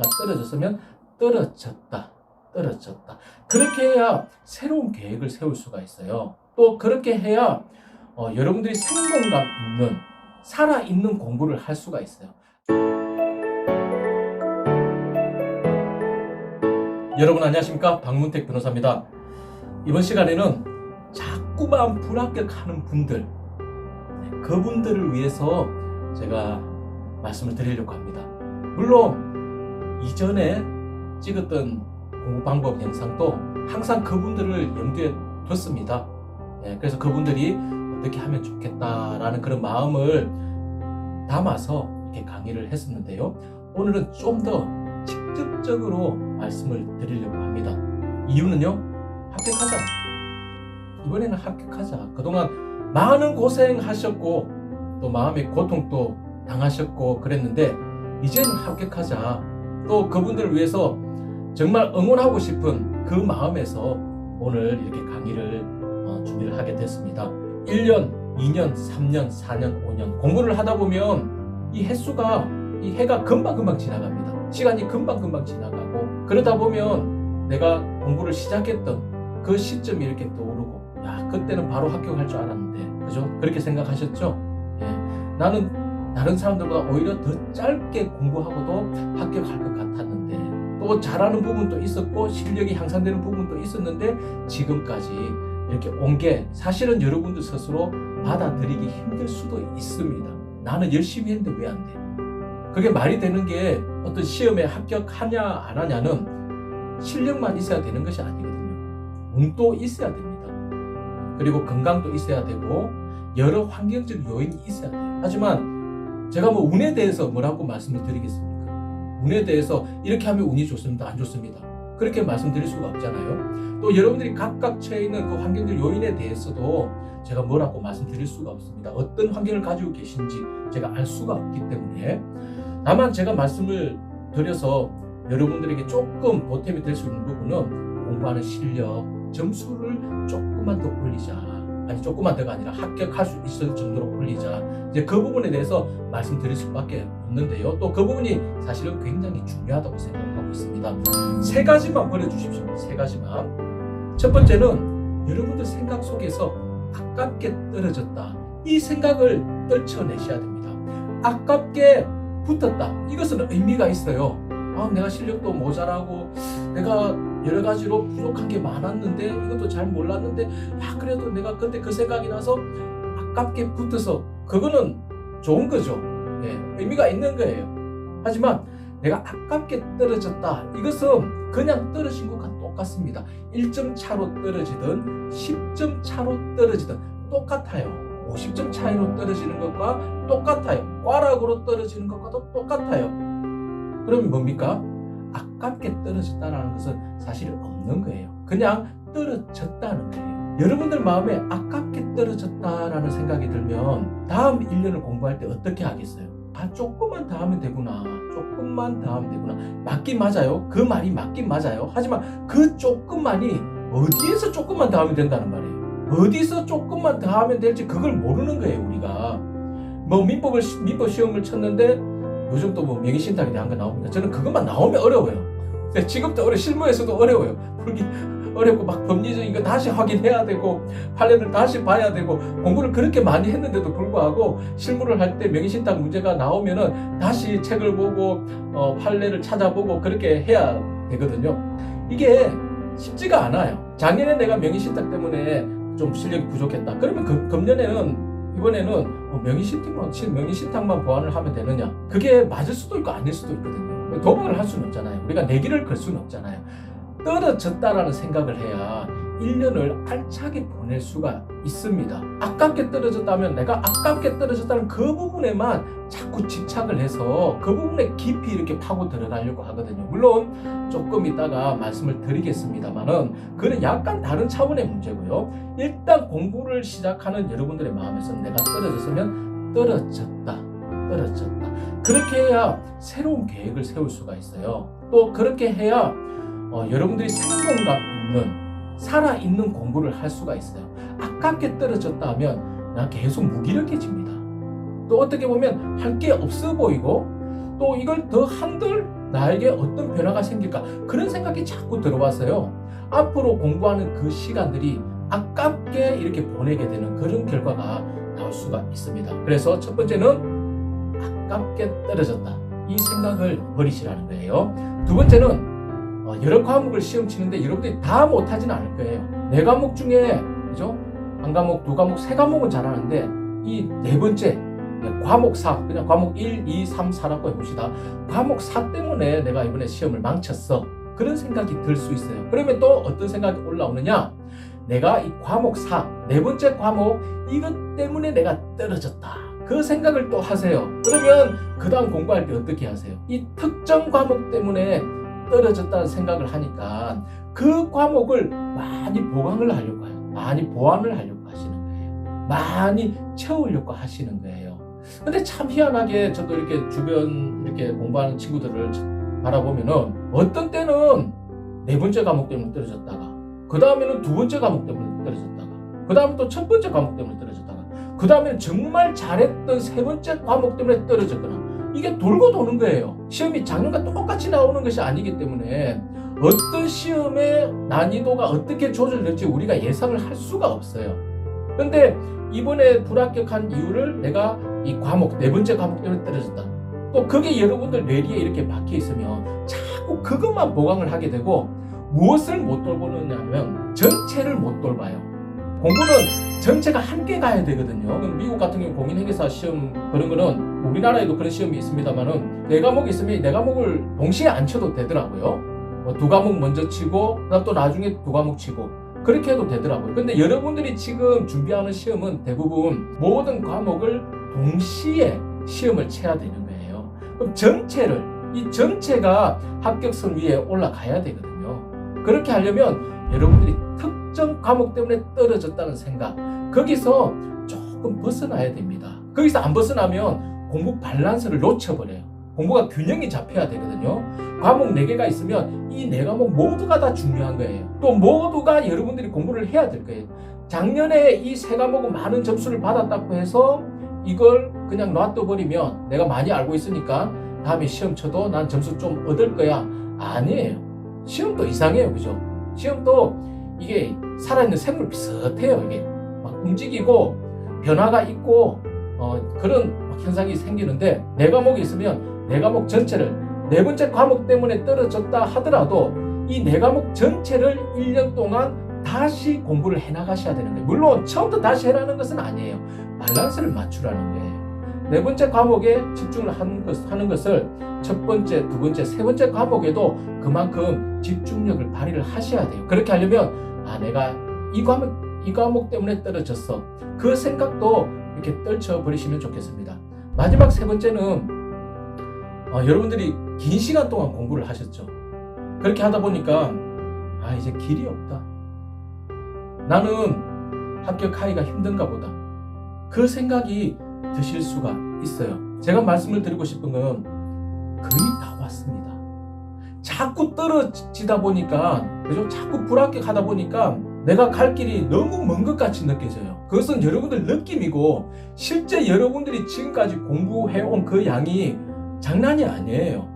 내가 떨어졌으면 떨어졌다. 그렇게 해야 새로운 계획을 세울 수가 있어요. 또 그렇게 해야 여러분들이 생동감 있는 살아있는 공부를 할 수가 있어요. 여러분 안녕하십니까? 박문택 변호사입니다. 이번 시간에는 자꾸만 불합격하는 분들, 그분들을 위해서 제가 말씀을 드리려고 합니다. 물론 이전에 찍었던 공부 방법 영상도 항상 그분들을 염두에 뒀습니다. 그래서 그분들이 어떻게 하면 좋겠다라는 그런 마음을 담아서 이렇게 강의를 했었는데요. 오늘은 좀 더 직접적으로 말씀을 드리려고 합니다. 이유는요, 합격하자. 이번에는 합격하자. 그동안 많은 고생하셨고 또 마음의 고통도 당하셨고 그랬는데 이제는 합격하자. 또 그분들을 위해서 정말 응원하고 싶은 그 마음에서 오늘 이렇게 강의를 준비를 하게 됐습니다. 1년, 2년, 3년, 4년, 5년 공부를 하다 보면 이 해가 금방금방 지나갑니다. 시간이 금방금방 지나가고 그러다 보면 내가 공부를 시작했던 그 시점이 이렇게 떠오르고 야, 그때는 바로 합격할 줄 알았는데 그죠? 그렇게 생각하셨죠? 나는 다른 사람들보다 오히려 더 짧게 공부하고도 합격할 것 같았는데 또 잘하는 부분도 있었고 실력이 향상되는 부분도 있었는데 지금까지 이렇게 온 게 사실은 여러분들 스스로 받아들이기 힘들 수도 있습니다. 나는 열심히 했는데 왜 안 돼? 그게 말이 되는 게 어떤 시험에 합격하냐 안 하냐는 실력만 있어야 되는 것이 아니거든요. 운도 있어야 됩니다. 그리고 건강도 있어야 되고 여러 환경적 요인이 있어야 돼요. 하지만 제가 운에 대해서 뭐라고 말씀을 드리겠습니까? 운에 대해서 이렇게 하면 운이 좋습니다, 안 좋습니다. 그렇게 말씀드릴 수가 없잖아요. 또 여러분들이 각각 처해 있는 그 환경적 요인에 대해서도 제가 뭐라고 말씀드릴 수가 없습니다. 어떤 환경을 가지고 계신지 제가 알 수가 없기 때문에 다만 제가 말씀을 드려서 여러분들에게 조금 보탬이 될 수 있는 부분은 공부하는 실력, 점수를 조금만 더 올리자. 아니 조금만 더가 아니라 합격할 수 있을 정도로 올리자. 이제 그 부분에 대해서 말씀드릴 수밖에 없는데요. 또 그 부분이 사실은 굉장히 중요하다고 생각하고 있습니다. 세 가지만 보내주십시오. 세 가지만. 첫 번째는 여러분들 생각 속에서 아깝게 떨어졌다. 이 생각을 떨쳐내셔야 됩니다. 아깝게 붙었다. 이것은 의미가 있어요. 내가 실력도 모자라고 내가 여러 가지로 부족한 게 많았는데 이것도 잘 몰랐는데 그래도 내가 그때 그 생각이 나서 아깝게 붙어서 그거는 좋은 거죠. 의미가 있는 거예요. 하지만 내가 아깝게 떨어졌다. 이것은 그냥 떨어진 것과 똑같습니다. 1점 차로 떨어지든 10점 차로 떨어지든 똑같아요. 50점 차이로 떨어지는 것과 똑같아요. 꽈락으로 떨어지는 것과도 똑같아요. 그럼 뭡니까? 아깝게 떨어졌다는 것은 사실 없는 거예요. 그냥 떨어졌다는 거예요. 여러분들 마음에 아깝게 떨어졌다라는 생각이 들면 다음 1년을 공부할 때 어떻게 하겠어요? 조금만 더 하면 되구나. 조금만 더 하면 되구나. 맞긴 맞아요. 그 말이 맞긴 맞아요. 하지만 그 조금만이 어디에서 조금만 더 하면 된다는 말이에요. 어디서 조금만 더 하면 될지 그걸 모르는 거예요. 우리가 민법 시험을 쳤는데 요즘 또 명의신탁에 대한 거 나옵니까? 저는 그것만 나오면 어려워요. 지금도 실무에서도 어려워요. 어렵고 막 법리적인 거 다시 확인해야 되고 판례를 다시 봐야 되고 공부를 그렇게 많이 했는데도 불구하고 실무를 할 때 명의신탁 문제가 나오면은 다시 책을 보고 판례를 찾아보고 그렇게 해야 되거든요. 이게 쉽지가 않아요. 작년에 내가 명의신탁 때문에 좀 실력이 부족했다. 그러면 이번에는 명의신탁만 보완을 하면 되느냐? 그게 맞을 수도 있고 아닐 수도 있거든요. 도박을 할 수는 없잖아요. 우리가 내기를 걸 수는 없잖아요. 떨어졌다라는 생각을 해야 1년을 알차게 보낼 수가 있습니다. 아깝게 떨어졌다면 내가 아깝게 떨어졌다는 그 부분에만 자꾸 집착을 해서 그 부분에 깊이 이렇게 파고 들어가려고 하거든요. 물론 조금 이따가 말씀을 드리겠습니다만은 그는 약간 다른 차원의 문제고요. 일단 공부를 시작하는 여러분들의 마음에서는 내가 떨어졌으면 떨어졌다. 그렇게 해야 새로운 계획을 세울 수가 있어요. 또 그렇게 해야 여러분들이 생동감 있는 살아있는 공부를 할 수가 있어요. 아깝게 떨어졌다 하면 나 계속 무기력해집니다. 또 어떻게 보면 할 게 없어 보이고 또 이걸 더 한들 나에게 어떤 변화가 생길까? 그런 생각이 자꾸 들어와서요. 앞으로 공부하는 그 시간들이 아깝게 이렇게 보내게 되는 그런 결과가 나올 수가 있습니다. 그래서 첫 번째는 아깝게 떨어졌다. 이 생각을 버리시라는 거예요. 두 번째는 여러 과목을 시험 치는데 여러분들이 다 못하지는 않을 거예요. 네 과목 중에 그죠? 한 과목, 두 과목, 세 과목은 잘하는데 이 네 번째 과목 4, 그냥 과목 1, 2, 3, 4라고 해봅시다. 과목 4 때문에 내가 이번에 시험을 망쳤어. 그런 생각이 들 수 있어요. 그러면 또 어떤 생각이 올라오느냐? 내가 이 과목 4, 네 번째 과목 이것 때문에 내가 떨어졌다. 그 생각을 또 하세요. 그러면 그 다음 공부할 때 어떻게 하세요? 이 특정 과목 때문에 떨어졌다는 생각을 하니까 그 과목을 많이 보강을 하려고 해요. 많이 보완을 하려고 하시는 거예요. 많이 채우려고 하시는 거예요. 근데 참 희한하게 저도 이렇게 주변 이렇게 공부하는 친구들을 바라보면은 어떤 때는 네 번째 과목 때문에 떨어졌다가 그 다음에는 두 번째 과목 때문에 떨어졌다가 그 다음에 또 첫 번째 과목 때문에 떨어졌다가 그 다음에는 정말 잘했던 세 번째 과목 때문에 떨어졌거나 이게 돌고 도는 거예요. 시험이 작년과 똑같이 나오는 것이 아니기 때문에 어떤 시험의 난이도가 어떻게 조절될지 우리가 예상을 할 수가 없어요. 그런데 이번에 불합격한 이유를 내가 이 과목, 네 번째 과목 때문에 떨어졌다. 또 그게 여러분들 뇌리에 이렇게 박혀 있으면 자꾸 그것만 보강을 하게 되고 무엇을 못 돌보느냐면 전체를 못 돌봐요. 공부는 전체가 함께 가야 되거든요. 미국 같은 경우 공인회계사 시험 그런 거는 우리나라에도 그런 시험이 있습니다만은 네 과목이 있으면 네 과목을 동시에 안 쳐도 되더라고요. 두 과목 먼저 치고 그다음 또 나중에 두 과목 치고 그렇게 해도 되더라고요. 근데 여러분들이 지금 준비하는 시험은 대부분 모든 과목을 동시에 시험을 쳐야 되는 거예요. 그럼 전체를 이 전체가 합격선 위에 올라가야 되거든요. 그렇게 하려면 여러분들이 특정 과목 때문에 떨어졌다는 생각 거기서 조금 벗어나야 됩니다. 거기서 안 벗어나면 공부 밸런스를 놓쳐버려요. 공부가 균형이 잡혀야 되거든요. 과목 4개가 있으면 이 4과목 모두가 다 중요한 거예요. 또 모두가 여러분들이 공부를 해야 될 거예요. 작년에 이 3과목은 많은 점수를 받았다고 해서 이걸 그냥 놔둬버리면 내가 많이 알고 있으니까 다음에 시험 쳐도 난 점수 좀 얻을 거야. 아니에요. 시험도 이상해요. 그죠? 시험도 이게 살아있는 생물 비슷해요. 이게 막 움직이고 변화가 있고 그런 현상이 생기는데 4과목이 있으면 4과목 전체를 네 번째 과목 때문에 떨어졌다 하더라도 이 4과목 전체를 1년 동안 다시 공부를 해나가셔야 되는 거예요. 물론 처음부터 다시 해라는 것은 아니에요. 밸런스를 맞추라는 거예요. 네 번째 과목에 집중을 하는 것을 첫 번째, 두 번째, 세 번째 과목에도 그만큼 집중력을 발휘를 하셔야 돼요. 그렇게 하려면 내가 이 과목 때문에 떨어졌어. 그 생각도 이렇게 떨쳐버리시면 좋겠습니다. 마지막 세 번째는 여러분들이 긴 시간 동안 공부를 하셨죠. 그렇게 하다 보니까 이제 길이 없다. 나는 합격하기가 힘든가 보다. 그 생각이 드실 수가 있어요. 제가 말씀을 드리고 싶은 건 거의 다 왔습니다. 자꾸 떨어지다 보니까 그죠? 자꾸 불합격하다 보니까 내가 갈 길이 너무 먼 것 같이 느껴져요. 그것은 여러분들 느낌이고 실제 여러분들이 지금까지 공부해온 그 양이 장난이 아니에요.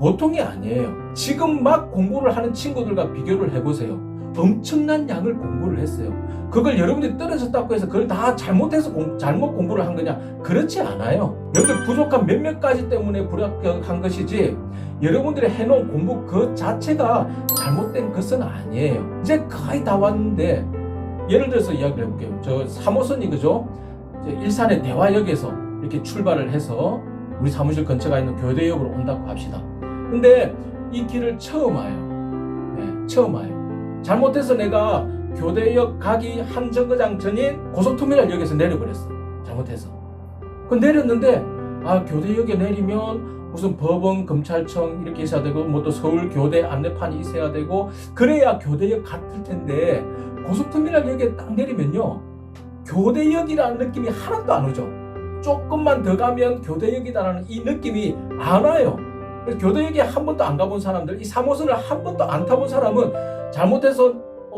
보통이 아니에요. 지금 막 공부를 하는 친구들과 비교를 해보세요. 엄청난 양을 공부를 했어요. 그걸 여러분들이 떨어졌다고 해서 그걸 다 잘못해서 잘못 공부를 한 거냐? 그렇지 않아요. 여러분들 부족한 몇몇 가지 때문에 불합격한 것이지 여러분들이 해놓은 공부 그 자체가 잘못된 것은 아니에요. 이제 거의 다 왔는데 예를 들어서 이야기를 해볼게요. 저 3호선이 그죠? 일산의 대화역에서 이렇게 출발을 해서 우리 사무실 근처가 있는 교대역으로 온다고 합시다. 근데 이 길을 처음 와요. 네, 처음 와요. 잘못해서 내가 교대역 가기 한 정거장 전인 고속터미널역에서 내려버렸어. 잘못해서. 그 내렸는데 교대역에 내리면 무슨 법원, 검찰청 이렇게 있어야 되고 뭐 또 서울 교대 안내판이 있어야 되고 그래야 교대역 같을 텐데 고속터미널역에 딱 내리면요 교대역이라는 느낌이 하나도 안 오죠. 조금만 더 가면 교대역이다라는 이 느낌이 안 와요. 교대역에 한 번도 안 가본 사람들, 이 3호선을 한 번도 안 타본 사람은 잘못해서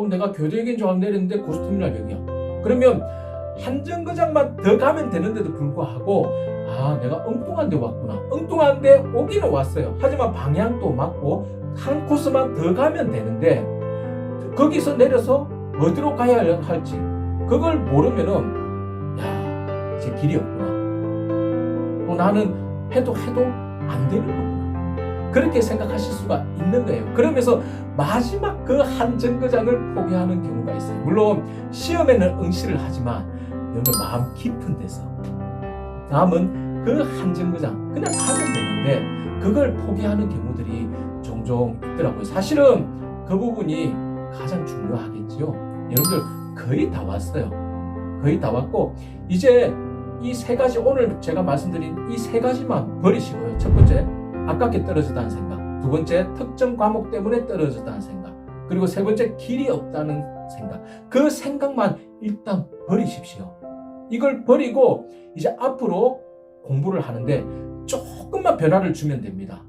내가 교대역인 줄 알고 내렸는데 고속터미널역이야. 그러면 한 정거장만 더 가면 되는데도 불구하고 아, 내가 엉뚱한 데 왔구나. 엉뚱한 데 오기는 왔어요. 하지만 방향도 맞고 한 코스만 더 가면 되는데 거기서 내려서 어디로 가야 할지 그걸 모르면은 야, 제 길이 없구나. 또 나는 해도 안 되는 거구나. 그렇게 생각하실 수가 있는 거예요. 그러면서 마지막 그 한 정거장을 포기하는 경우가 있어요. 물론 시험에는 응시를 하지만 여러분 마음 깊은 데서 남은 그 한 정거장 그냥 가면 되는데 그걸 포기하는 경우들이 종종 있더라고요. 사실은 그 부분이 가장 중요하겠지요. 여러분들 거의 다 왔어요. 거의 다 왔고 이제 이 세 가지 오늘 제가 말씀드린 이 세 가지만 버리시고요. 첫 번째, 아깝게 떨어졌다는 생각. 두 번째, 특정 과목 때문에 떨어졌다는 생각. 그리고 세 번째, 길이 없다는 생각. 그 생각만 일단 버리십시오. 이걸 버리고 이제 앞으로 공부를 하는데 조금만 변화를 주면 됩니다.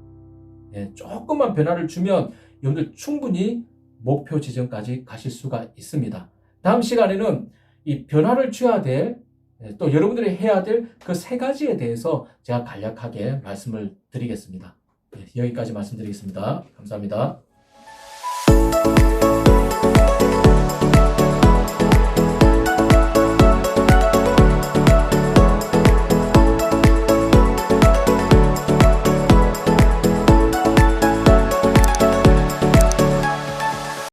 예, 조금만 변화를 주면 여러분들 충분히 목표 지점까지 가실 수가 있습니다. 다음 시간에는 이 변화를 줘야 될 또 여러분들이 해야 될 그 세 가지에 대해서 제가 간략하게 말씀을 드리겠습니다. 예, 여기까지 말씀드리겠습니다. 감사합니다.